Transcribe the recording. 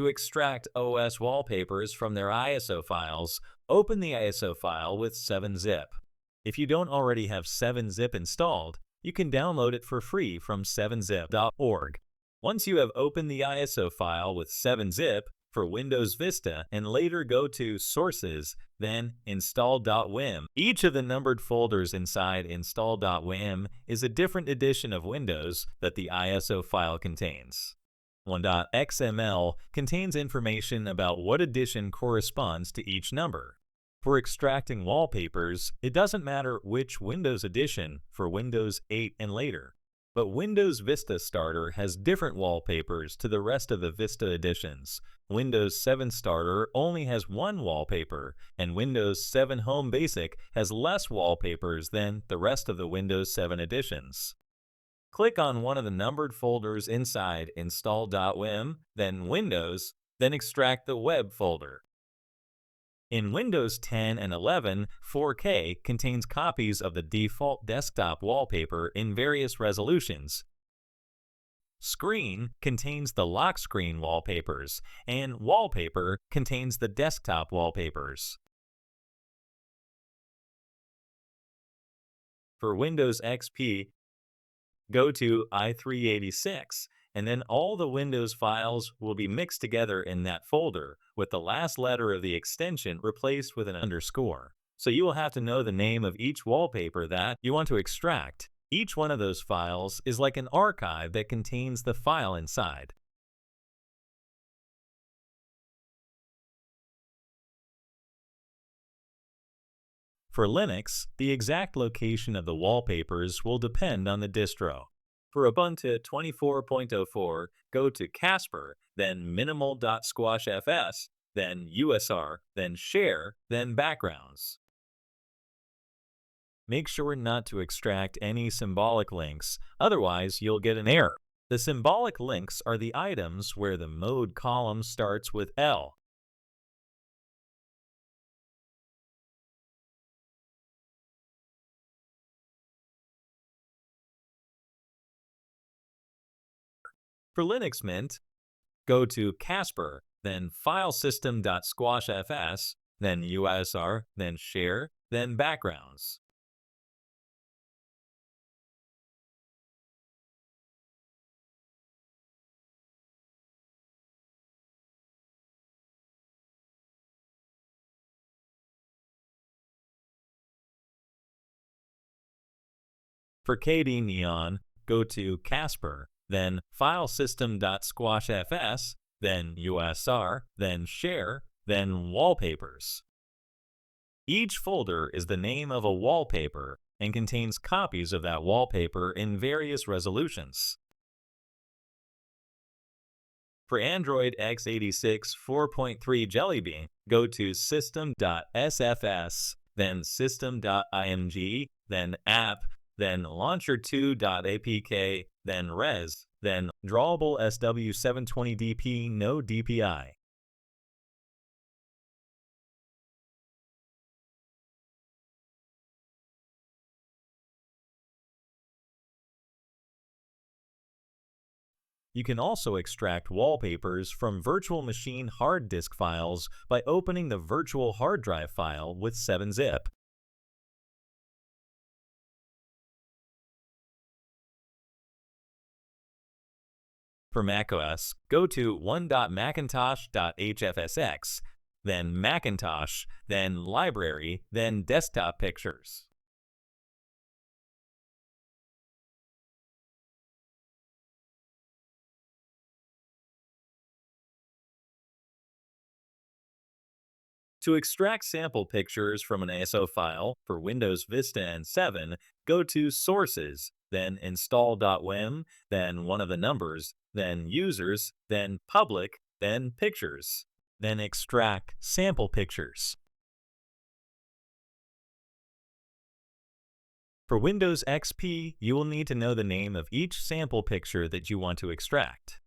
To extract OS wallpapers from their ISO files, open the ISO file with 7-zip. If you don't already have 7-zip installed, you can download it for free from 7zip.org. Once you have opened the ISO file with 7-zip for Windows Vista and later go to Sources, then install.wim. Each of the numbered folders inside install.wim is a different edition of Windows that the ISO file contains. 1.xml contains information about what edition corresponds to each number. For extracting wallpapers, it doesn't matter which Windows edition for Windows 8 and later, but Windows Vista Starter has different wallpapers to the rest of the Vista editions. Windows 7 Starter only has one wallpaper, and Windows 7 Home Basic has less wallpapers than the rest of the Windows 7 editions. Click on one of the numbered folders inside install.wim, then Windows, then extract the web folder. In Windows 10 and 11, 4K contains copies of the default desktop wallpaper in various resolutions. Screen contains the lock screen wallpapers, and Wallpaper contains the desktop wallpapers. For Windows XP, go to i386, and then all the Windows files will be mixed together in that folder, with the last letter of the extension replaced with an underscore. So you will have to know the name of each wallpaper that you want to extract. Each one of those files is like an archive that contains the file inside. For Linux, the exact location of the wallpapers will depend on the distro. For Ubuntu 24.04, go to Casper, then minimal.squashfs, then USR, then Share, then Backgrounds. Make sure not to extract any symbolic links, otherwise you'll get an error. The symbolic links are the items where the mode column starts with L. For Linux Mint, go to Casper, then filesystem.squashfs, then USR, then Share, then Backgrounds. For KD Neon, go to Casper, then filesystem.squashfs, then USR, then Share, then Wallpapers. Each folder is the name of a wallpaper and contains copies of that wallpaper in various resolutions. For Android x86 4.3 Jellybean, go to system.sfs, then system.img, then app, then launcher2.apk, then res, then drawable SW720dp no DPI. You can also extract wallpapers from virtual machine hard disk files by opening the virtual hard drive file with 7-zip. For macOS, go to 1.macintosh.hfsx, then Macintosh, then Library, then Desktop Pictures. To extract sample pictures from an ISO file for Windows Vista and 7, go to Sources, then install.wim, then one of the numbers, then Users, then Public, then Pictures, then extract sample pictures. For Windows XP, you will need to know the name of each sample picture that you want to extract.